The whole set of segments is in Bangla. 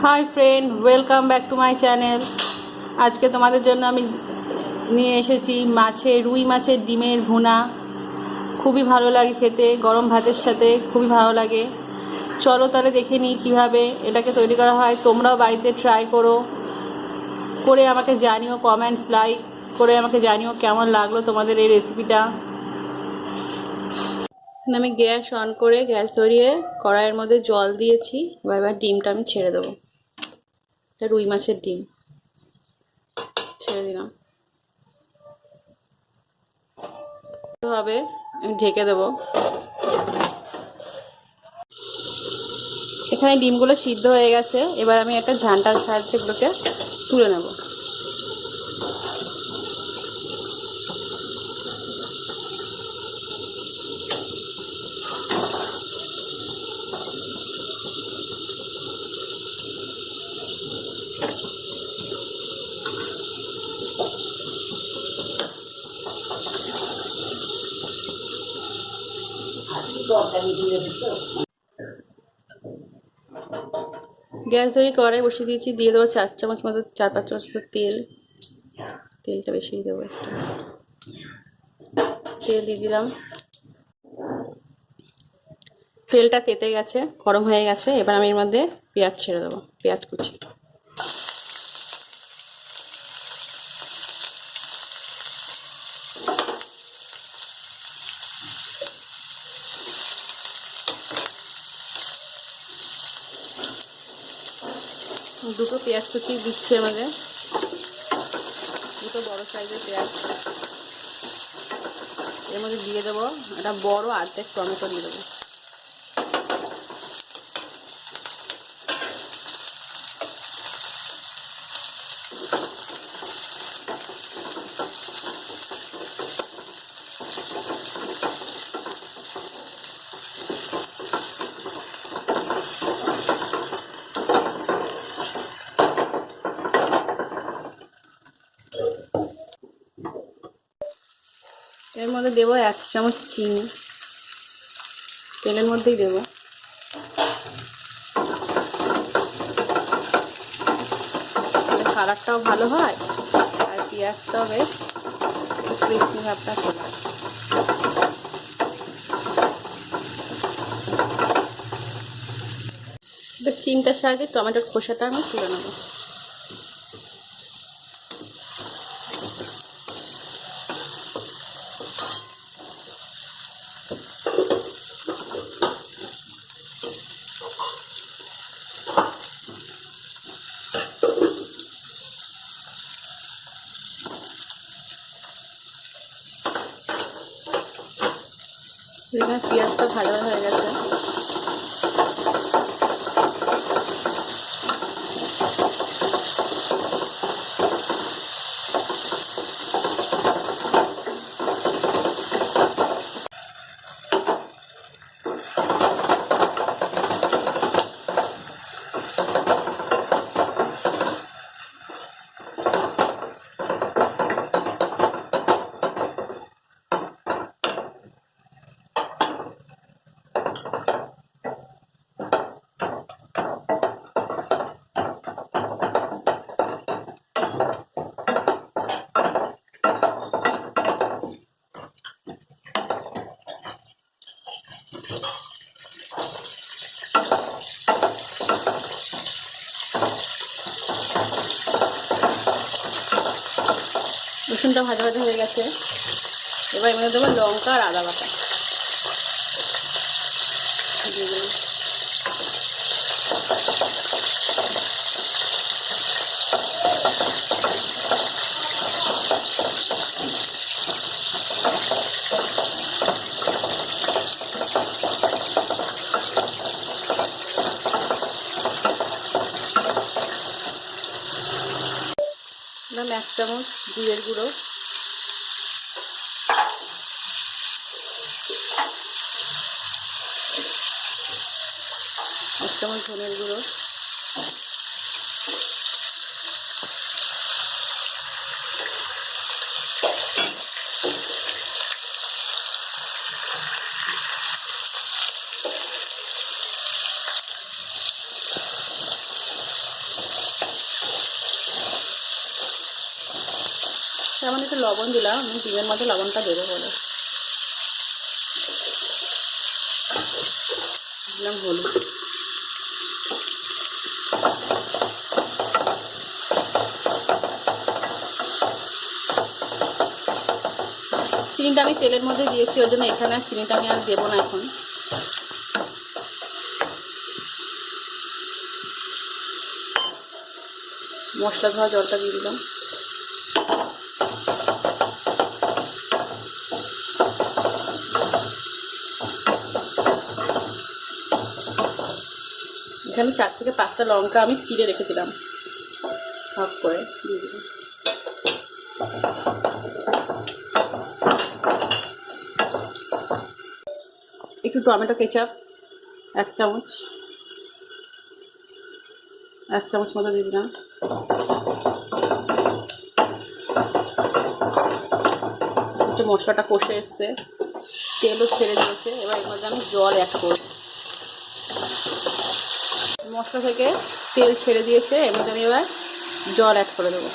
Hi friend, welcome back to my channel. আজকে তোমাদের জন্য আমি নিয়ে এসেছি রুই মাছের ডিমের ভুনা। খুবই ভালো লাগে খেতে, গরম ভাতের সাথে খুবই ভালো লাগে। চলো তাহলে দেখে নিই কীভাবে এটাকে তৈরি করা হয়। তোমরাও বাড়িতে ট্রাই করে আমাকে জানিও, কমেন্টস লাইক করে আমাকে জানিও কেমন লাগলো তোমাদের এই রেসিপিটা। আমি গ্যাস অন করে গ্যাস ধরিয়ে কড়াইয়ের মধ্যে জল দিয়েছি। এবার ডিমটা আমি ছেড়ে দেবো। এটা রুই মাছের ডিম ছেড়ে দিলাম। ভাবে আমি ঢেকে দেবো। এখানে ডিমগুলো সিদ্ধ হয়ে গেছে। এবার আমি একটা ঝান্টার সাহায্যে এগুলোকে তুলে নেব। গ্যাস ধরে কড়াই বসিয়ে দিয়েছি। দিয়ে দেবো 4 চামচ মতো, 4-5 চামচ মতো তেল। তেলটা বেশি দেবো, একটা তেল দিয়ে দিলাম। তেলটা তেতে গেছে, গরম হয়ে গেছে। এবার আমি এর মধ্যে পেঁয়াজ ছেড়ে দেবো, পেঁয়াজ কুচি। দুটো পেঁয়াজ কুচি দিচ্ছি আমাদের, দুটো বড় সাইজের পেঁয়াজ। এর মধ্যে দিয়ে দেবো একটা বড় অর্ধেক টমেটো দিয়ে দেবো। এর মধ্যে দেবো 1 চামচ চিনি, তেলের মধ্যেই দেবো। কালারটাও ভালো হয় আর পেঁয়াজটাও বেশ ক্রিস্পি ভাবটা চলে আসে। চিমটার সাহায্যে টমেটোর খোসাটা আমি তুলে নেবো। পেঁয়াজটা ভাজা হয়ে গেছে। রসুনটা ভাজা ভাজা হয়ে গেছে। এবার এর মধ্যে দেবো লঙ্কা আর আদা বাটা দিয়ে দেবো। দিলাম 1 চামচ জিরের গুঁড়ো, 1 চামচ ধনের গুঁড়ো, সামান্য একটু লবণ দিলাম, আমি ডিমের মধ্যে লবণটা দেবো বলে। দিলাম হলুদ। চিনিটা আমি তেলের মধ্যে দিয়েছি, ওর জন্য এখানে চিনিটা আমি আর দেবো না এখন। মশলা ধোয়া জলটা দিয়ে দিলাম। এখানে 4 থেকে 5টা লঙ্কা আমি চিড়ে রেখেছিলাম, হাফ করে দিয়ে দিলাম। একটু টমেটো কেচাপ 1 চামচ, 1 চামচ মতো দিয়ে দিলাম। একটু মশলাটা কষে এসছে, তেলও ছেড়ে দিয়েছে, এবার এর মধ্যে আমি জল অ্যাড করব। মশলা থেকে তেল ছেড়ে দিয়েছে, এর মধ্যে আমি এবার জল অ্যাড করে দেবো।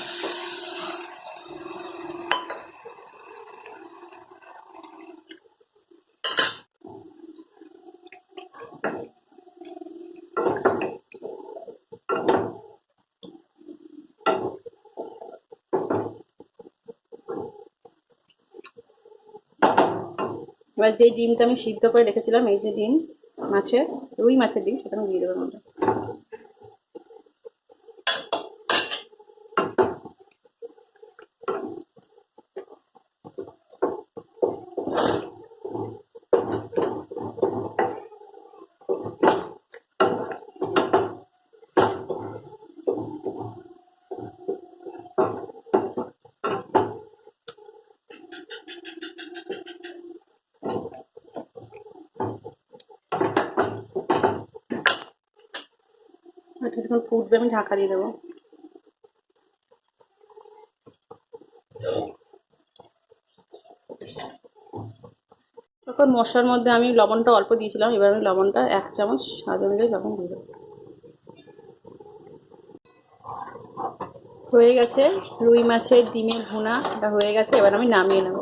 এবার যে ডিমটা আমি সিদ্ধ করে রেখেছিলাম, এই যে ডিম, রুই মাছের ডিম, সেটা আমি দিয়ে দেবো মধ্যে। যখন ফুটবে আমি ঢাকা দিয়ে দেবো। তখন মশলার মধ্যে আমি লবণটা অল্প দিয়েছিলাম, এবার আমি লবণটা 1 চামচ স্বাদ অনুযায়ী লবণ দিয়ে দেবো। হয়ে গেছে রুই মাছের ডিমের ভুনা, এটা হয়ে গেছে, এবার আমি নামিয়ে নেব।